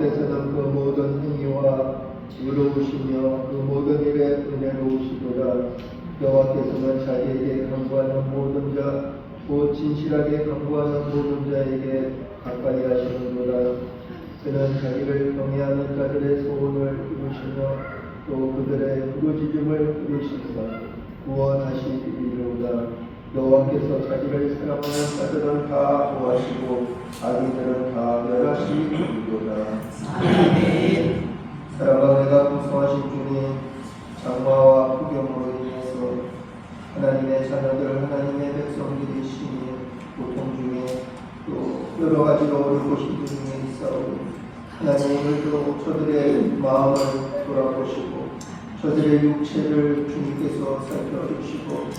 여호와께서는 그 모든 행위와 의로우시며 그 모든 일에 은혜로우시도다. 여호와께서는 자기에게 간구하는 모든 자, 곧 진실하게 간구하는 모든 자에게 가까이 하시는도다. 그는 자기를 경외하는 자들의 소원을 이루시며 또 그들의 부르짖음을 들으시사 구원하시리로다. 여호와께서 자기를 사랑하는 자들은 다 구하시고 악인들은 다 멸하시리로다. 아멘. 사랑하는 풍성하신 주님, 장마와 폭염으로 인해서 하나님의 자녀들, 하나님의 백성들이 심히 고통 중에 또 여러 가지로 어려운 고통 중에 있사오니 하나님 오늘도 저들의 마음을 돌아보시고 저들의 육체를 주님께서 살펴주시고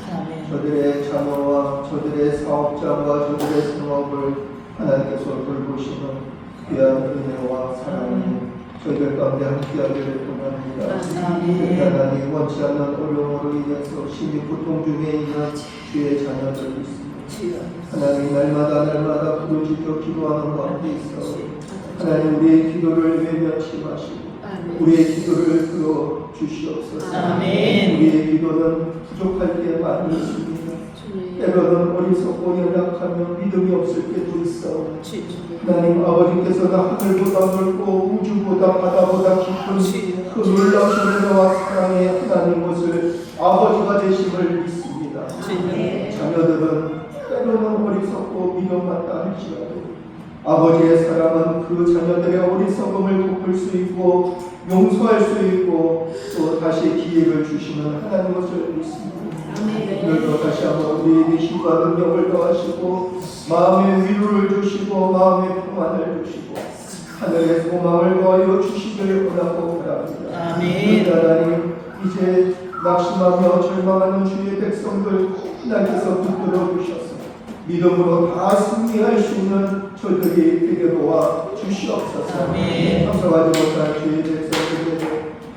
저들의 자녀와 저들의 사업장과 저들의 생업을 하나님께서 돌보시는 귀한 은혜와 사랑이 저희들 가운데 함께하기를 원합니다. 하나님 원치 않는 어려움으로 인해서 심히 고통 중에 있는 주의 자녀들이 있습니다. 하나님 날마다 부르짖어 기도하는 가운데 있어 하나님 우리의 기도를 외면치 마시고 우리의 기도를 들어 주시옵소서. 우리의 기도는 부족할 때 많이 있습니다. 때로는 어리석고 연약하며 믿음이 없을 때도 있어. 하나님 아버지께서는 하늘보다 넓고 우주보다 바다보다 깊은 그 놀라우신 은혜와 사랑의 하나님 것을 아버지가 되심을 믿습니다. 자녀들은 때로는 어리석고 믿음 같다 할지라도 아버지의 사랑은 그 자녀들의 어리석음을 덮을 수 있고 용서할 수 있고 또 다시 기회를 주시는 하나님 것을 믿습니다. 오늘도 다시 한번 우리에게 힘과 능력을 더하시고 마음의 위로를 주시고 마음의 평안을 주시고 하늘의 소망을 더하여 주시길 원하고 바랍니다. 하나님 이제 낙심하며 절망하는 주의 백성들 하나님께서 붙들어 주셔서 믿음으로 다 승리할 수 있는 저들이 되게 도와 주시옵소서. 감사하지 못할 주의 백성들에게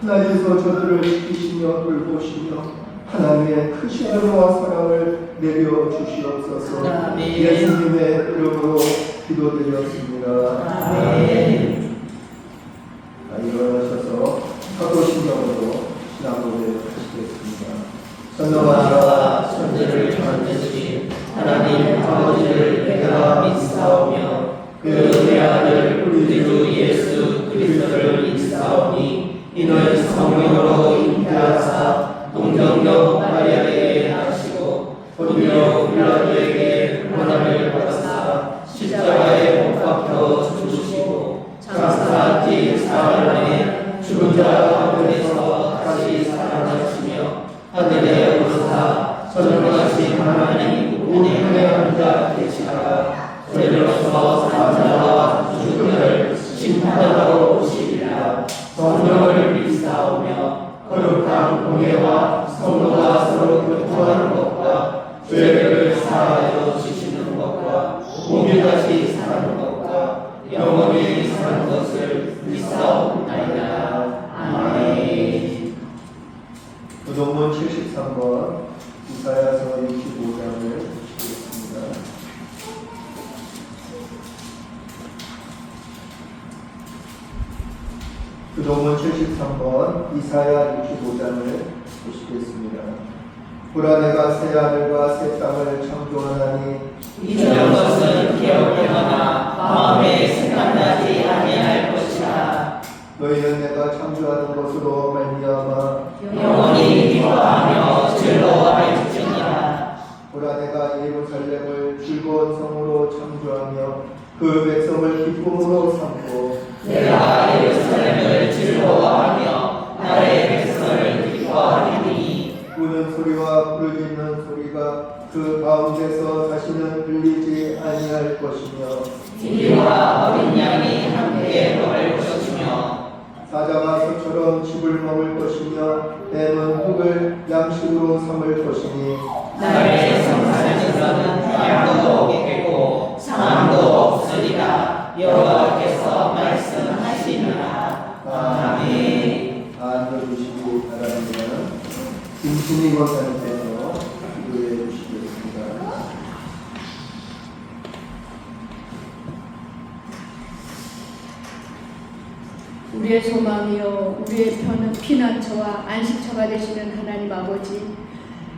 하나님께서 저들을 지키시며 돌보시며 하나님의 크신 은혜와 사랑을 내려 주시옵소서. 예수님의 이름으로 기도드렸습니다. 일어나셔서 사도신경으로 신앙고백을 하시겠습니다. 선명하사 천지를 만드신 하나님 아버지를 내가 믿사오며 그 외아들 우리 주 예수 그리스도를 믿사오니 이는 성령으로 잉태하사 동정녀 마리아에게 하시고 본디오 빌라도에게 고난을 받으사 십자가에 못 박혀 죽으시고 장사 뒤 사흘 만에 죽은 자 가운데서 다시 살아나시며 하늘에 오르사 전능하신 하나님 우편에 앉아 계시다가 저리로서 산 자와 죽음을 심판하러 오시리라. 성령을 믿사오며 거룩한 공예와 성도가 서로 교통하는 것과 죄를 사하여 주시는 것과 몸이 다시 사는 것과 영원히 사는 것을 믿사옵나이다. 아멘. 부동문 73번 이사야서 65장을 보시겠습니다. 부동문 73번 이사야 65장을 보시겠습니다. 보라 내가 새 하늘과 새 땅을 창조하나니 이전 것은 기억되거나 마음에 생각나지 아니할 것이라. 너희는 내가 창조하는 것으로 말미암아 영원히 기뻐하며 즐거워할지니라. 보라 내가 예루살렘을 즐거운 성으로 창조하며 그 백성을 기쁨으로 삼고 내가 예루살렘을 즐거워하며 나의 백성을 기뻐하리니 우는 소리와 부르짖는 소리가 그 가운데서 다시는 들리지 아니할 것이며 이리와 어린 양이 함께 먹을 것이며 사자가 소처럼 집을 먹을 것이며 뱀은 흙을 양식으로 삼을 것이니 나의 성산에서는 양도 없겠고 상함도 없으리라. 여호와께서 말씀하시니라. 아멘. 앉아주시기 바랍니다. 김순희 권사님께서 기도해 주시겠습니다. 우리의 소망이요 우리의 피난처와 안식처가 되시는 하나님 아버지,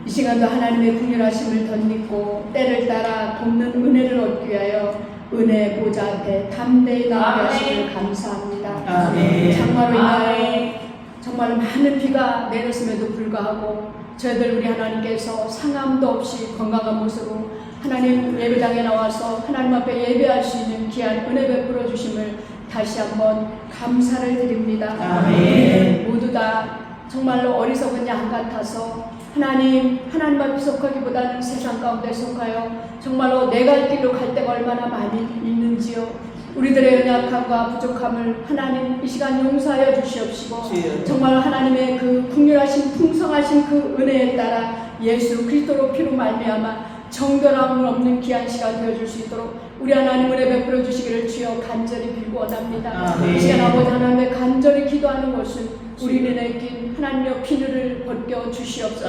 이 시간도 하나님의 긍휼하심을 덧입고 때를 따라 돕는 은혜를 얻기 위하여 은혜 보좌 앞에 담대히 나아가시길 감사합니다. 아멘. 장마로 인하여 정말 많은 비가 내렸음에도 불구하고 저희들 우리 하나님께서 상함도 없이 건강한 모습으로 하나님 예배당에 나와서 하나님 앞에 예배할 수 있는 귀한 은혜 베풀어 주심을 다시 한번 감사를 드립니다. 아멘. 모두 다 정말로 어리석은 양 같아서 하나님 앞에 속하기보다는 세상 가운데 속하여 정말로 내 갈 길로 갈 때가 얼마나 많이 있는지요. 우리들의 연약함과 부족함을 하나님 이 시간 용서하여 주시옵시고 정말 하나님의 그 긍휼하신 풍성하신 그 은혜에 따라 예수 그리스도로 피로 말미암아 정결함을 없는 귀한 시간 되어줄 수 있도록 우리 하나님 은혜 베풀어 주시기를 주여 간절히 빌고 원합니다. 이 시간 아버지 하나님의 간절히 기도하는 것은 우리는 낀 하나님의 비늘을 벗겨 주시옵소서.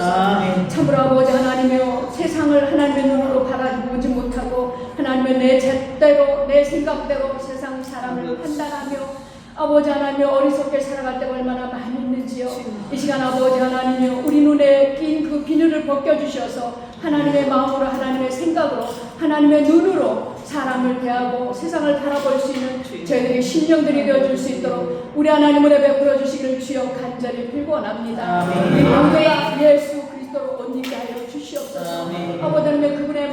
참으로 아버지 하나님이여 세상을 하나님의 눈으로 바라보지 못하고 하나님의 내 잣대로 내 생각대로 세상 사람을 판단하며 아버지 하나님이여 어리석게 살아갈 때가 얼마나 많이 있는지요. 이 시간 아버지 하나님이여 우리 눈에 낀 그 비늘을 벗겨주셔서 하나님의 마음으로 하나님의 생각으로 하나님의 눈으로 사람을 대하고 세상을 바라볼 수 있는 저희들의 심령들이 되어줄 수 있도록 우리 하나님을 베풀어 주시기를 주여 간절히 빌고 원합니다. 우리 모두가 예수 그리스도로 옷 입게 하여 주시옵소서. 아버지 하나님 그분의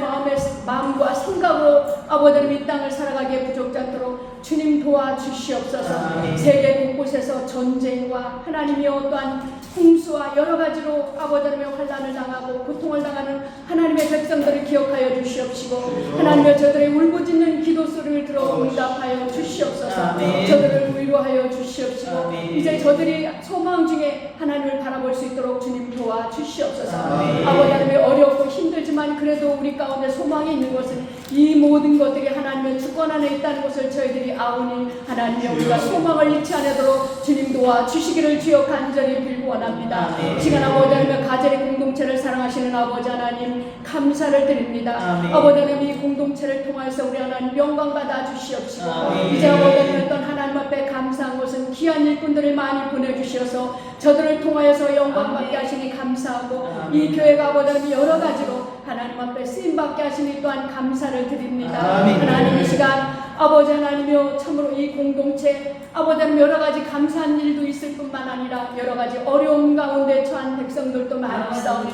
마음과 생각으로 아버지 하나님 이 땅을 살아가기에 부족지 않도록 주님 도와주시옵소서. 세계 곳곳에서 전쟁과 하나님이여 또한 홍수와 여러 가지로 아버지 하나님의 환난을 당하고 고통을 당하는 하나님의 백성들을 기억하여 주시옵시고 하나님의 저들의 울부짖는 기도 소리를 들어 응답하여 주시옵소서. 저들을 위로하여 주시옵시고 이제 저들이 소망 중에 하나님을 바라볼 수 있도록 주님 도와주시옵소서. 아버지 하나님의 어렵고 힘들지만 그래도 우리 가운데 소망이 있는 것은 이 모든 것들이 하나님의 주권 안에 있다는 것을 저희들이 아오니 하나님의 우리가 소망을 잃지 않도록 주님 도와주시기를 주여 간절히 빌고 원합니다. 시간 아버지 하나님의 가정의 공동체를 사랑하시는 아버지 하나님 감사를 드립니다. 아버지 하나님 이 공동체를 통해서 우리 하나님 영광 받아 주시옵시고 이제 아버지 하나님 어떤 하나님 앞에 감사한 것은 귀한 일꾼들을 많이 보내주셔서 저들을 통하여서 영광 받게 하시니 감사하고 이 교회가 아버지 하나님 여러 가지로 하나님 앞에 쓰임받게 하시니 또한 감사를 드립니다. 하나님 이 시간 아버지 하나님이여 참으로 이 공동체 아버지 하나님 여러 가지 감사한 일도 있을 뿐만 아니라 여러 가지 어려움 가운데 처한 백성들도 많이 있사오니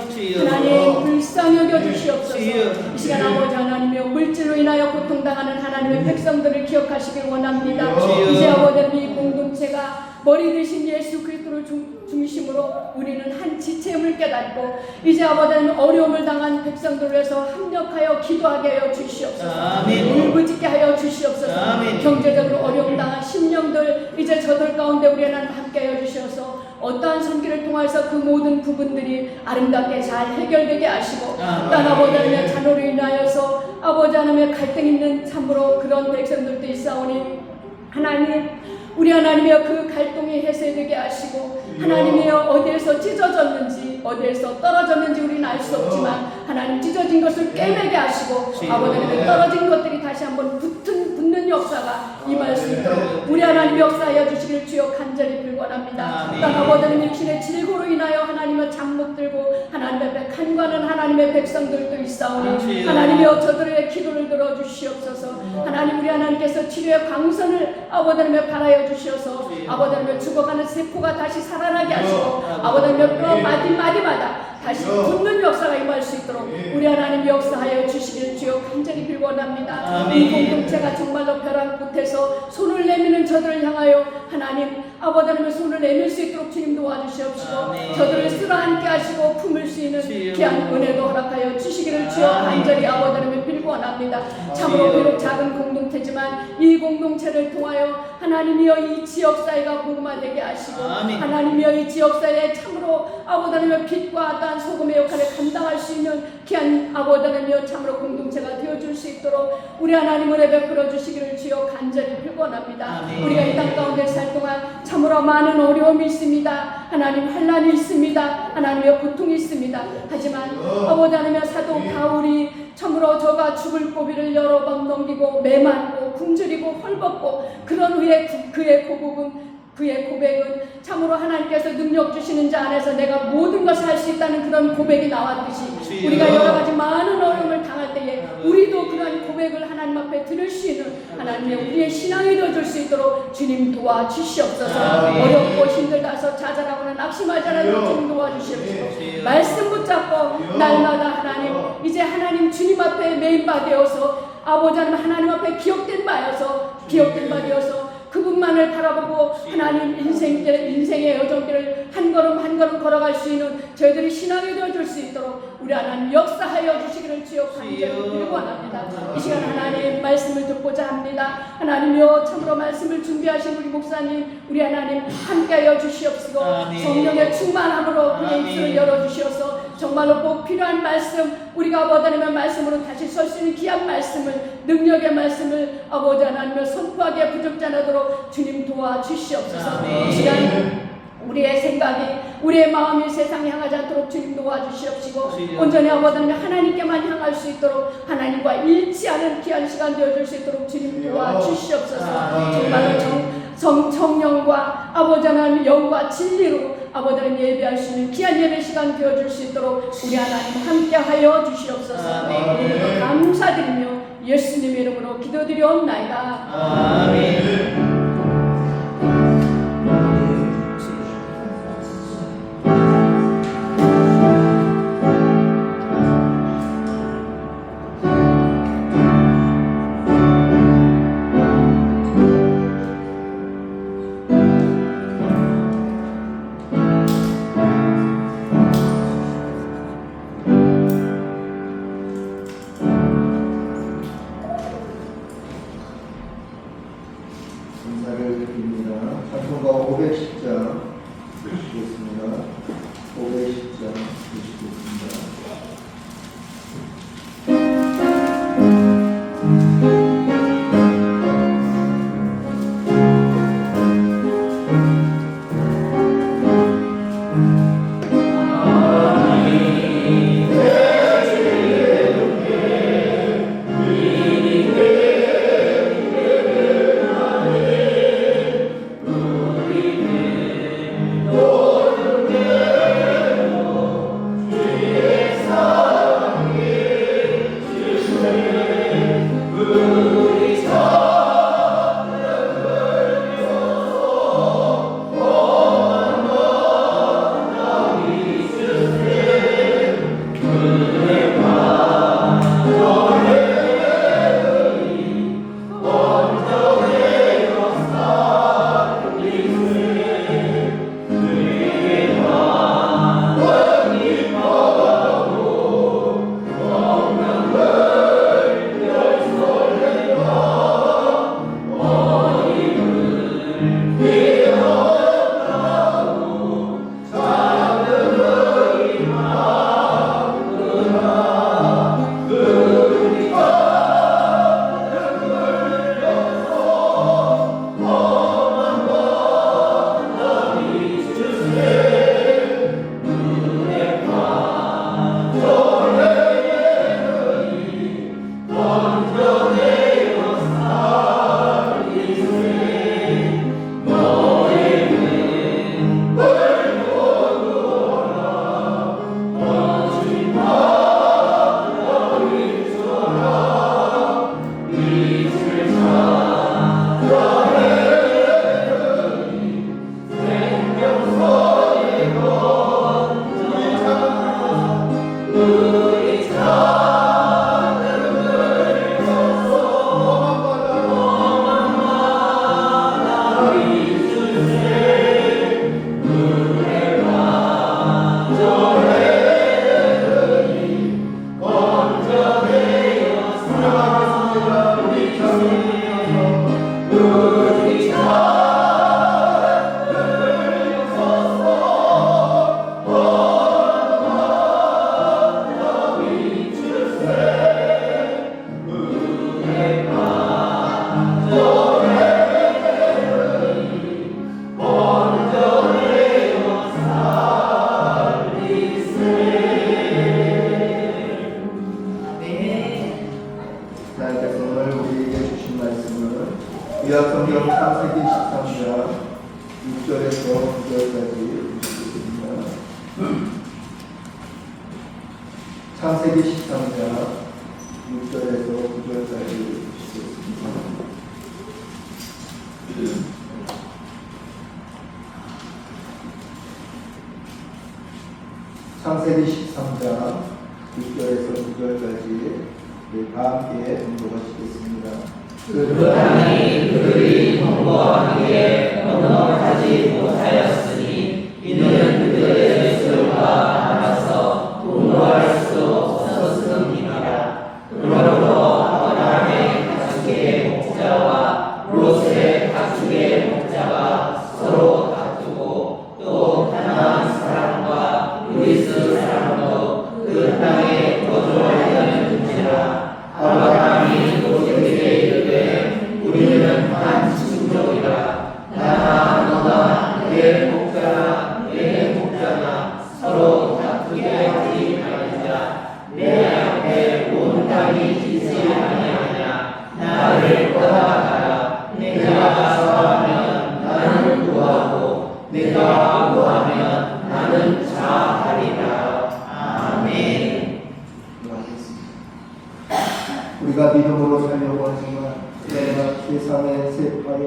하나님 불쌍히 여겨주시옵소서. 이 시간 아버지 하나님이여 물질로 인하여 고통당하는 하나님의 백성들을 기억하시길 원합니다. 이제 아버지 하나님 이 공동체가 머리 대신 예수 그리스도를 중심으로 우리는 한 지체임을 깨닫고 이제 아버지 하나님 어려움을 당한 백성들을 위해서 합력하여 기도하게 하여 주시옵소서. 울부짖게 하여 주시옵소서. 경제적으로 어려움 당한 심령들 이제 저들 가운데 우리 하나님 함께 하여 주셔서 어떠한 손길을 통해서 그 모든 부분들이 아름답게 잘 해결되게 하시고 딴 아버지 하나님의 자녀로 인하여서 아버지 하나님의 갈등 있는 참으로 그런 백성들도 있사오니 하나님 우리 하나님이여 그 갈등이 해소되게 하시고 하나님이여 어디에서 찢어졌는지 어디에서 떨어졌는지 우리는 알 수 없지만 하나님 찢어진 것을 꿰매게 하시고 아버지 하나님 떨어진 것들이 다시 한번 붙는 역사가 임할 수 있도록 우리 하나님 역사하여 주시기를 주여 간절히 빌원합니다. 땅 아버지 하나님 육신의 질고로 인하여 하나님의 장목 들고 하나님 앞에 간과하는 하나님의 백성들도 있사오니 하나님이여 저들의 기도를 들어주시옵소서. 하나님 우리 하나님께서 치료의 광선을 아버지 하나님의 바라여 주시어서 아버지 하나님의 죽어가는 세포가 다시 살아나게 하시고 아버지 하나님의 뼈 마디마디마다 다시 붙는 역사가 임할 수 있도록 우리 하나님 역사하여 주시길 주여 간절히 빌원합니다. 이 공동체가 정말로 벼랑 끝에서 손을 내미는 저들을 향하여 하나님 아버지 하나님의 손을 내밀 수 있도록 주님 도와주시옵시고 저들을 쓸어안게 하시고 품을 수 있는 귀한 은혜도 허락하여 주시기를 주여 간절히 아버지 하나님의 빌원합니다. 참으로 비록 작은 공동체지만 이 공동체를 통하여 하나님이여 이 지역사회가 복음화되게 하시고 하나님이여 이 지역사회에 참으로 아버지 하나님의 빛과 단 소금의 역할을 감당할 수 있는 귀한 아버지 하나님이여 참으로 공동체가 되어줄 수 있도록 우리 하나님을 베풀어 주시기를 주여 간절히 빌원합니다. 우리가 이 땅 가운데 살 동안 참으로 많은 어려움이 있습니다. 하나님 환난이 있습니다. 하나님의 고통이 있습니다. 하지만 아버지 하나님의 사도 바울이 참으로 저가 죽을 고비를 여러 번 넘기고 매맞고 굶주리고 헐벗고 그런 후에 그의 고복은 그의 고백은 참으로 하나님께서 능력 주시는 자 안에서 내가 모든 것을 할 수 있다는 그런 고백이 나왔듯이 우리가 여러 가지 많은 어려움을 당할 때에 우리도 그런 고백을 하나님 앞에 들을 수 있는 하나님의 우리의 신앙이 되어줄 수 있도록 주님 도와주시옵소서. 어렵고 힘들다서 좌절하거나 낙심하지 않아도 주님 도와주시옵소서. 말씀 붙잡고 날마다 하나님 이제 하나님 주님 앞에 메인 바 되어서 아버지 하나님 앞에 기억된 바 되어서 그분만을 바라보고 하나님 인생의 여정길을 한 걸음 한 걸음 걸어갈 수 있는 저희들이 신앙이 되어줄 수 있도록 우리 하나님 역사하여 주시기를 주여 간절히 빌고 원합니다. 이 시간 하나님 말씀을 듣고자 합니다. 하나님이여 참으로 말씀을 준비하신 우리 목사님 우리 하나님 함께하여 주시옵시고 성령의 충만함으로 그의 입술을 열어주시어서 정말로 꼭 필요한 말씀 우리가 아버지 하나님의 말씀으로 다시 설 수 있는 귀한 말씀을 능력의 말씀을 아버지 하나님을 선포하게 부족지 않도록 주님 도와주시옵소서. 이 시간 우리의 생각이 우리의 마음이 세상에 향하지 않도록 주님 도와주시옵시고 온전히 아버지 하나님께만 향할 수 있도록 하나님과 일치하는 귀한 시간 되어줄 수 있도록 주님 도와주시옵소서. 정말로 성령과 아버지 하나님 영과 진리로 아버지 하나님 예배할 수 있는 귀한 예배 시간 되어줄 수 있도록 우리 하나님 함께하여 주시옵소서. 감사드리며 예수님의 이름으로 기도드리옵나이다. 아멘. 감사를 드립니다. 찬송가 510장 주시겠습니다. 510장 주시겠습니다. 6절에서 9절까지 읽겠습니다. 창세기 13장 6절에서 9절까지 읽겠습니다. 창세기 13장 6절에서 9절까지 다 함께 공부하시겠습니다. 그 땅이 그들이 경고하기에 건너가지 못하였으니 이는 그들의 술과 알아서 공부할 수 없었음이니라. 그러므로 아브라함의 가축의 목자와 롯의 가축의 목자가 서로 다투고 또 가나안 사람과 그리스 사람도 그 땅에 거주하였는지라. 아브라함이 롯에게 이르되 우리는 한 친족이라. 나나 너나 내 목자나 내 목자나 서로 다투게 하지 말자. 내 앞에 온 땅이 지지 아니하냐. 나를 떠나가라. 내가 사하면 나는 구하고 내가 구하면 나는 자하리라. 아멘. 우리가 믿음으로 살려고 하지만 그러나 세상의 세파에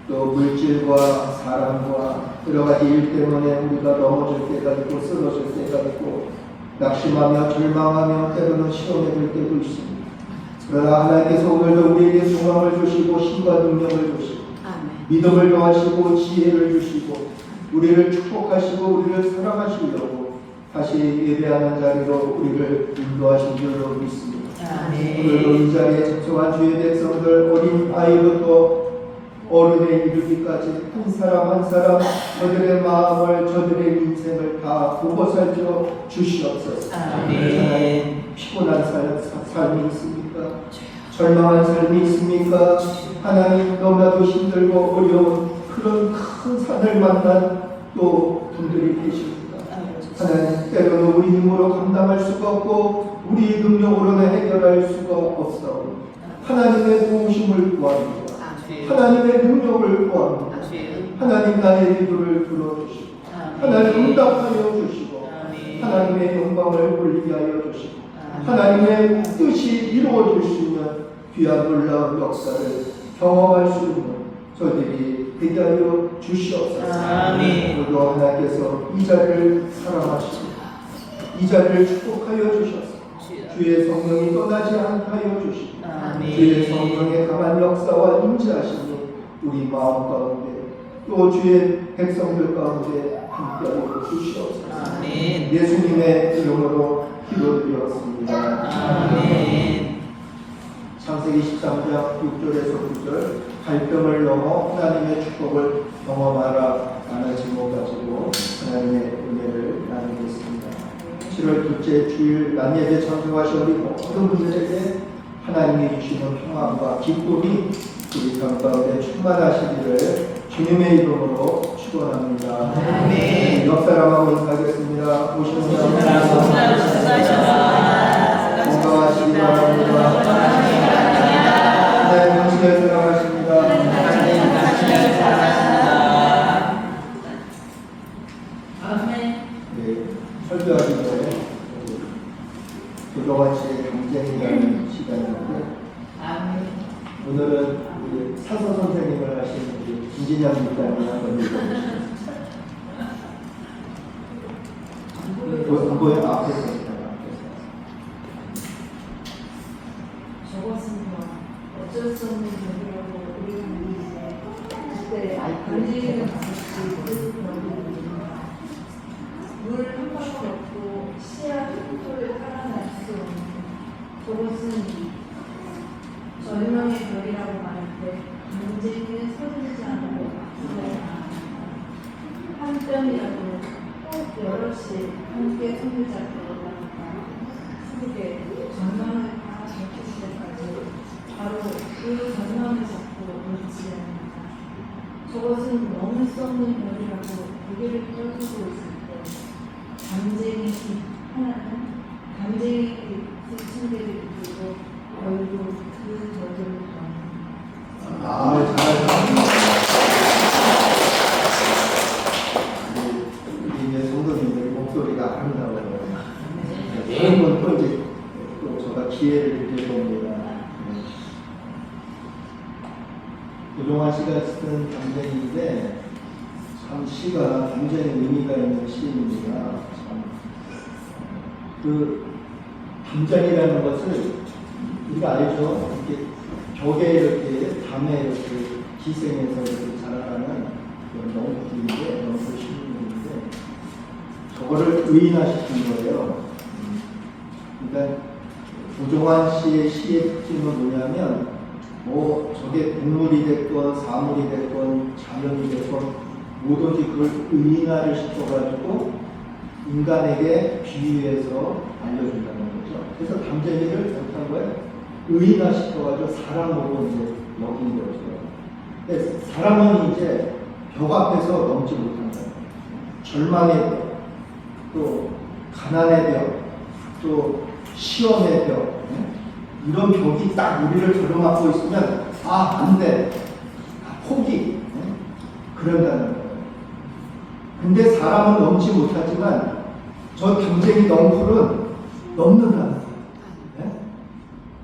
또 물질과 사람과 여러 가지 일 때문에 우리가 넘어질 때가 있고 쓰러질 때가 있고 낙심하며 절망하며 때로는 시험에 들 때도 있습니다. 그러나 하나님께서 오늘도 우리에게 소망을 주시고 힘과 능력을 주시고 믿음을 더하시고 지혜를 주시고 우리를 축복하시고 우리를 사랑하시려고 다시 예배하는 자리로 우리를 인도하신 줄로 믿습니다. 오늘도 이 자리에 접속한 주의 백성들 어린 아이부터 어른에 이르기까지 한 사람 한 사람 저들의 마음을 저들의 인생을 다 보고 살펴 주시옵소서. 하나님 피곤한 삶이 있습니까? 절망한 삶이 있습니까? 하나님 너무나도 힘들고 어려운 그런 큰 산을 만난 또 분들이 계십니다. 하나님 때로는 우리 힘으로 감당할 수가 없고 우리 능력으로는 해결할 수가 없사오니 하나님의 도우심을 구합니다. 하나님의 능력을 구합니다. 하나님 나의 기도를 들어주시고 하나님 응답하여 주시고 하나님의 영광을 올리게 하여 주시고 하나님의 뜻이 이루어질 수 있는 귀한 놀라운 역사를 경험할 수 있는 저들이 되게 하여 주시옵소서. 오늘도 하나님께서 이 자리를 사랑하시고 이 자리를 축복하여 주셔서 주의 성령이 떠나지 않게 하여 주시고 주의 성령의 강한 역사와 임재하심이 우리 마음 가운데 또 주의 백성들 가운데 함께하여 주시옵소서. 예수님의 이름으로 기도드렸습니다. 창세기 13장 6절에서 9절 갈등을 넘어 하나님의 축복을 경험하라 라는 제목 가지고 하나님의 은혜를 나누겠습니다. 7월 둘째 주일 낮예배 참석하신 우리 모든 분들에게 하나님이 주시는 평안과 기쁨이 우리 삶 가운데 충만하시기를 주님의 이름으로 축원합니다. 옆 사람하고 인사하겠습니다. 오시는 사람 건강하시기 바랍니다. 네, 당신을 사랑하십니다. 네, 설교하기 전에 교도같이 경쟁이라는 시간인데 오늘은 우리 사서 선생님을 하신 우리 김진영 목사님 한번 읽어주시겠습니다. 안 보여? 앞에서 있다가 저것은 어쩔 수 없는 일이라고 우리가 믿는데 그때 간지는 같이 물한 방울 없고 씨앗 한 톨을 살아날 수 없는 저것은 절명의 별이라고 말할 때 문제는 서두르지 않고 앞서가지 않는다. 한 뼘이라도 꼭 여럿이 함께 손을 잡고 올라간다. 그게 전망을 다 밝혔을 때까지 바로 그 전망을 잡고 놓지 않는다. 저것은 넘을 수 없는 별이라고 고개를 펴주고 있을 때 담쟁이 하나는 담쟁이 그 침대를 이끌고 결국 그 저들을 도합니다. 잘하셨습니다. 있는 담쟁이인데 참 시가 굉장히 의미가 있는 시입니다. 참. 그 담쟁이라는 것을 우리가 알죠. 이렇게 벽에 이렇게 담에 이렇게 기생해서 이렇게 자라가는 그런 넝쿨인데 넝쿨 식물인데 저거를 의인화시킨 거예요. 그러니까 조정환 씨의 시의 특징은 뭐냐면 뭐 저게 동물이 됐건 사물이 됐건 자연이 됐건 뭐든지 그걸 의인화를 시켜가지고 인간에게 비유해서 알려준다는 거죠. 그래서 담쟁이를 어떻게 한 거예요? 의인화 시켜가지고 사람으로 이제 여긴 거죠. 근데 사람은 이제 벽 앞에서 넘지 못한다. 절망의 벽, 또 가난의 벽, 또 시험의 벽, 이런 벽이 딱 우리를 가로막고 있으면 안 돼, 포기, 그런다는 거예요. 근데 사람은 넘지 못하지만 저 담쟁이 넝쿨은 넘는다는 거예요.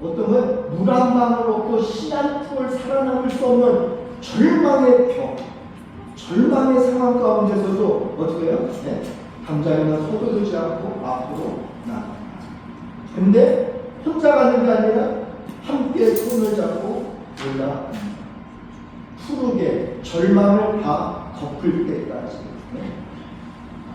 어떤 건 물 한 방울 없고 씨한 톨 살아남을 수 없는 절망의 벽, 절망의 상황 가운데서도 어떻게 해요? 담장이는 서두르지 않고 앞으로 나아갑니다. 근데 혼자 가는 게 아니라 함께 손을 잡고 올라갑니다. 푸르게 절망을 다 덮을 때까지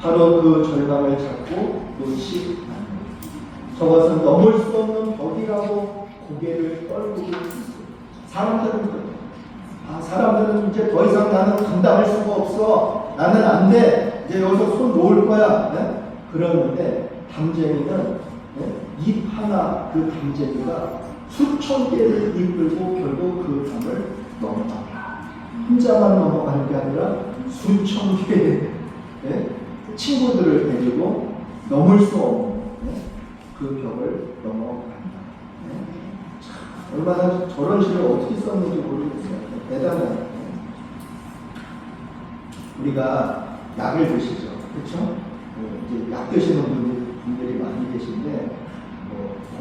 바로 그 절망을 잡고 놓지 않는 저것은 넘을 수 없는 벽이라고 고개를 떨고 있습니다. 사람들은 그래요. 사람들은 이제 더 이상 나는 감당할 수가 없어. 나는 안 돼. 이제 여기서 손 놓을 거야. 그러는데 담쟁이는 잎 하나 그 담쟁이가 수천 개를 이끌고 결국 그 담을 넘어갑니다. 혼자만 넘어가는 게 아니라 수천 개의 친구들을 데리고 넘을 수 없는 그 벽을 넘어간다. 얼마나 저런 시를 어떻게 썼는지 모르겠어요. 대단해요. 우리가 약을 드시죠. 그렇죠? 이제 약 드시는 분들이 많이 계신데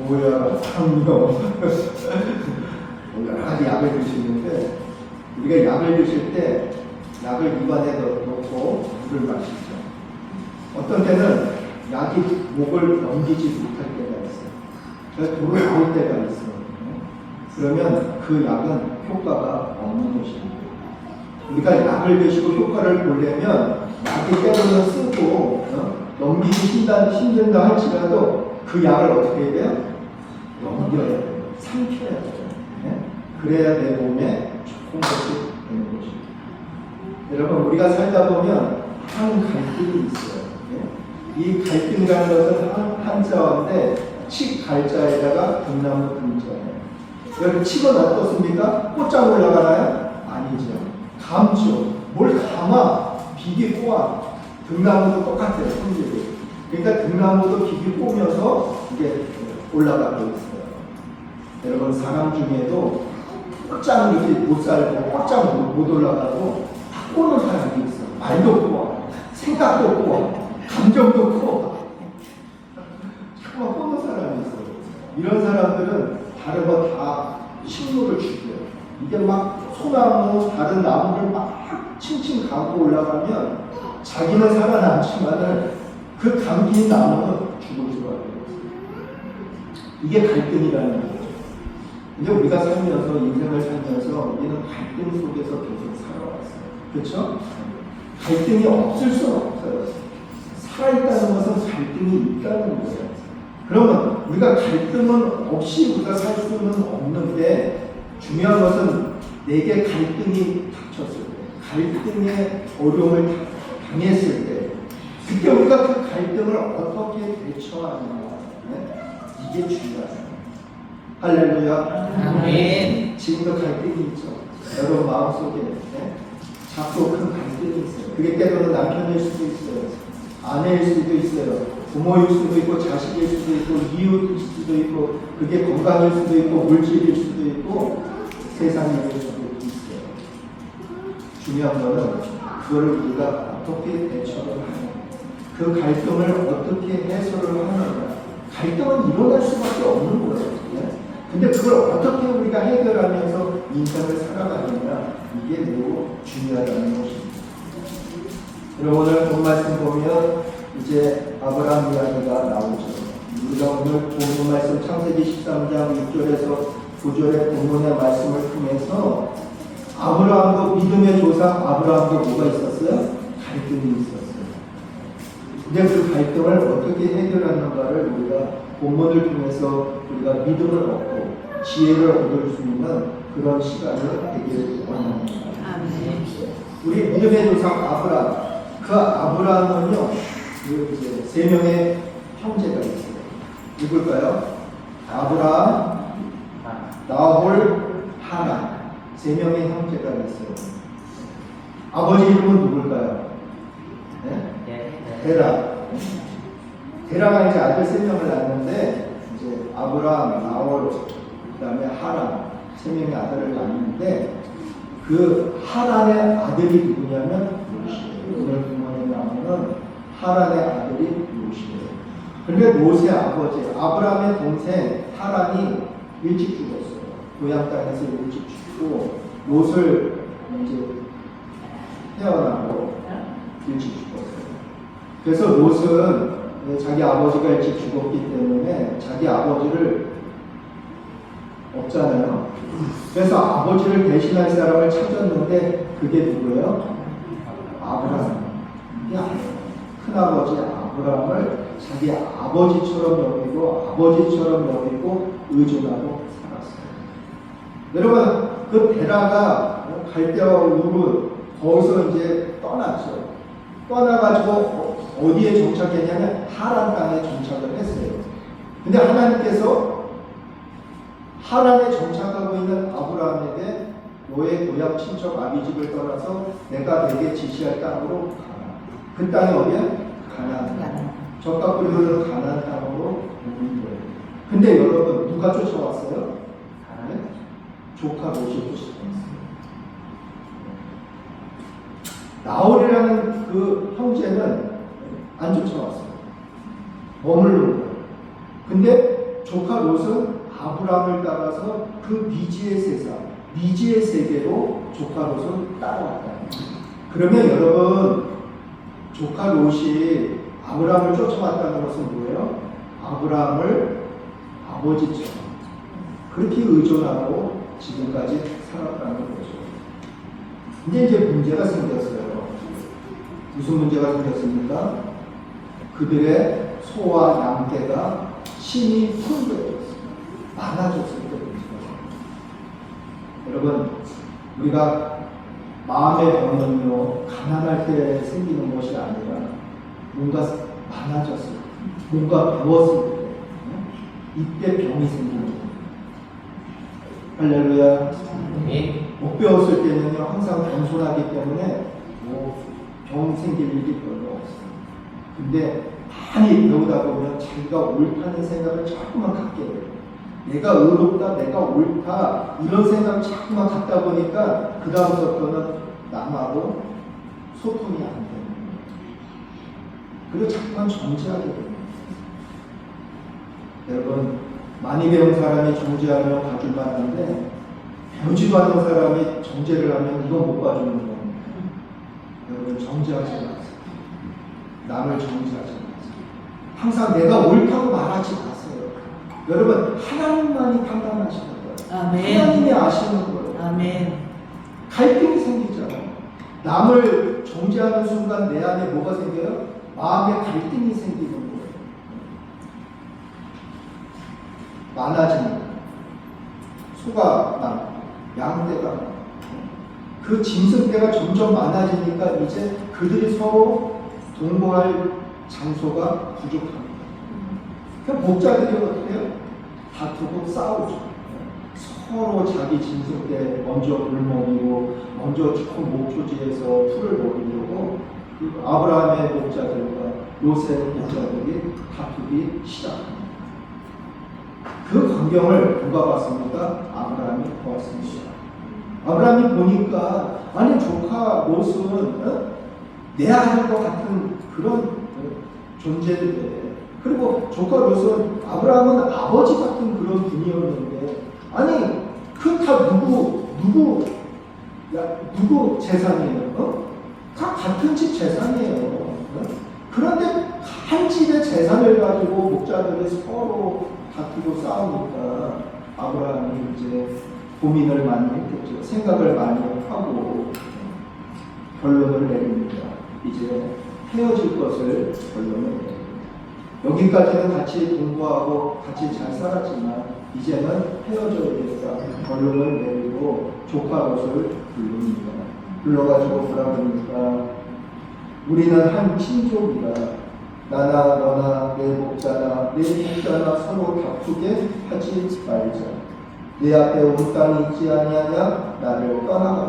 고혈압, 당뇨 여러 가지 약을 드시는데 우리가 약을 드실 때 약을 입안에 넣고 물을 마시죠. 어떤 때는 약이 목을 넘기지 못할 때가 있어요. 돌을 볼 때가 있어요. 그러면 그 약은 효과가 없는 것입니다. 우리가 약을 드시고 효과를 보려면 약이 때로는 쓰고 넘기기 힘든다 할지라도 그 약을 어떻게 해야 돼요? 넘겨야 돼요. 삼켜야 돼요. 그래야 내 몸에 좋은 것이 되는 것입니다. 여러분 우리가 살다 보면 한 갈등이 있어요. 이 갈등이라는 것은 한자어인데 칡 갈자에다가 등나무 등자예요. 여러분 칡은 어떻습니까? 꽃장 올라가나요? 아니죠. 감죠. 뭘 감아? 비비 꼬아. 등나무도 똑같아요. 성질이. 그러니까 등나무도 비비 꼬면서 이게 올라가고 있어요. 여러분 사람 중에도 꽃장 이렇게 못 살고 꽃장 못 올라가고 다 꼬는 사람이 있어요. 말도 꼬아, 생각도 꼬아, 감정도 꼬아. 자꾸만 꼬는 사람이 있어요. 이런 사람들은 다른 거 다 식물을 죽여요. 이게 막 소나무, 다른 나무를 막 칭칭 감고 올라가면 자기는 살아남지만은 그 감긴 나무는 죽을 수밖에 없어요. 이게 갈등이라는 거죠. 이제 우리가 살면서 인생을 살면서 우리는 갈등 속에서 계속 살아왔어요. 그렇죠? 갈등이 없을 수는 없어요. 살아있다는 것은 갈등이 있다는 거예요. 그러면 우리가 갈등은 없이 우리가 살 수는 없는데 중요한 것은 내게 갈등이 닥쳤을 때, 갈등의 어려움을 당했을 때 그때 우리가 그 갈등을 어떻게 대처하느냐 이게 중요하죠. 할렐루야. 아멘. 지금도 갈등이 있죠. 여러분 마음속에 작고 큰 갈등이 있어요. 그게 때로는 남편일 수도 있어요. 아내일 수도 있어요. 부모일 수도 있고 자식일 수도 있고 이웃일 수도 있고 그게 건강일 수도 있고 물질일 수도 있고 세상일 수도 있어요. 중요한 거는 그거를 우리가 어떻게 대처를 하느냐, 그 갈등을 어떻게 해소를 하느냐. 갈등은 일어날 수밖에 없는 거예요. 근데 그걸 어떻게 우리가 해결하면서 인생을 살아가느냐, 이게 매우 중요하다는 것입니다. 여러분, 오늘 본 말씀 보면 이제 아브라함 이야기가 나오죠. 우리가 오늘 본 말씀 창세기 13장 6절에서 9절의 본문의 말씀을 통해서 아브라함도 믿음의 조상 아브라함도 뭐가 있었어요? 갈등이 있었어요. 근데 그 갈등을 어떻게 해결하는가를 우리가 본문을 통해서 우리가 믿음을 얻고 지혜를 얻을 수 있는 그런 시간을 되길 원합니다. 아멘. 우리 믿음의 조상 아브라함, 그 아브라함은요, 그 이제 세 명의 형제가 있어요. 누굴까요? 아브라함, 나홀, 하란. 세 명의 형제가 있어요. 아버지 이름은 누굴까요? 네? 데라. 데라가 이제 아들 세 명을 낳는데, 이제 아브라함, 나홀, 그 다음에 하란, 세 명의 아들을 낳는데, 그 하란의 아들이 누구냐면 롯이에요. 오늘 본문에 나오는 하란의 아들이 롯이에요. 그런데 롯의 아버지, 아브라함의 동생 하란이 일찍 죽었어요. 고향 땅에서 일찍 죽고, 롯을 이제 태어나고 일찍 죽었어요. 그래서 롯은 자기 아버지가 일찍 죽었기 때문에 자기 아버지를 없잖아요. 그래서 아버지를 대신할 사람을 찾았는데 그게 누구예요? 아브라함. 큰아버지 아브라함을 자기 아버지처럼 여기고 의존하고 살았어요. 여러분, 그 데라가 갈대와 우르 거기서 이제 떠났죠. 떠나가지고 어디에 정착했냐면 하란 땅에 정착을 했어요. 근데 하나님께서 하란에 정착하고 있는 아브라함에게 너의 고향 친척 아비집을 떠나서 내가 내게 지시할 땅으로 가라. 그 땅이 어디야? 가나안. 젖과 꿀이 흐르는 가나안 땅으로 옮긴 거예요. 근데 여러분, 누가 쫓아왔어요? 네? 조카 롯이 쫓아왔어요. 나홀이라는 그 형제는 안 쫓아왔어요. 머무르는 거예요. 근데 조카 롯은 아브라함을 따라서 그 미지의 세상, 미지의 세계로 조카 롯을 따라왔다. 그러면 여러분, 조카 롯이 아브라함을 쫓아왔다는 것은 뭐예요? 아브라함을 아버지처럼 그렇게 의존하고 지금까지 살았다는 거죠. 이제 문제가 생겼어요. 무슨 문제가 생겼습니까? 그들의 소와 양떼가 심히 풍부해졌어요. 많아졌을 때 문제가. 여러분, 우리가 마음의 병은요, 가난할 때 생기는 것이 아니라 뭔가 많아졌을 때, 뭔가 부었을 때, 이때 병이 생기는 거예요. 할렐루야. 못 배웠을 때는요, 항상 겸손하기 때문에 병 생길 일이 별로 없어요. 근데 많이 배우다 보면 자기가 옳다는 생각을 자꾸만 갖게 돼요. 내가 의롭다, 내가 옳다, 이런 생각을 자꾸만 갖다 보니까 그 다음부터는 남하고 소통이 안 돼요. 그리고 자꾸만 정죄하게 돼요. 여러분, 많이 배운 사람이 정죄하면 봐줄 만한데 배우지도 않은 사람이 정죄를 하면 이건 못 봐주는 겁니다. 여러분, 정죄하지 마세요. 남을 정죄하지 마세요. 항상 내가 옳다고 말하지 마세요. 여러분, 하나님만이 판단하시는 거예요. 아멘. 하나님이 아시는 거예요. 아멘. 갈등이 생기잖아요. 남을 정죄하는 순간 내 안에 뭐가 생겨요? 마음의 갈등이 생기는 거예요. 많아지는 거예요. 소가 많고 양떼가 많고 그 짐승떼가 점점 많아지니까 이제 그들이 서로 동거할 장소가 부족합니다. 그럼 목자들이 어떻게 해요? 다투고 싸우죠. 서로 자기 짐승떼 먼저 물 먹이고 먼저 좋은 목초지에서 풀을 먹이려고 그 아브라함의 목자들과 롯의 목자들이 다투기 시작합니다. 그 광경을 누가 봤습니까? 아브라함이 보았습니다. 아브라함이 보니까 아니 조카 롯은 내 아들과 같은 그런 존재인데, 그리고 조카 롯은 아브라함은 아버지 같은 그런 분이었는데, 아니 그 다 누구 누구 재산이에요? 같은 집 재산이에요. 그런데 한 집의 재산을 가지고 목자들이 서로 다투고 싸우니까 아브라함이 이제 고민을 많이 했겠죠. 생각을 많이 하고 결론을 내립니다. 이제 헤어질 것을 결론을 내립니다. 여기까지는 같이 공부하고 같이 잘 살았지만 이제는 헤어져야겠다 결론을 내리고 조카 롯을 부릅니다. 불러가지고 뭐라 그러니까 우리는 한 친족이라 나나 너나 내 목자나 서로 다투게 하지 말자. 내 앞에 온 땅이 있지 아니하냐 나를 떠나가라.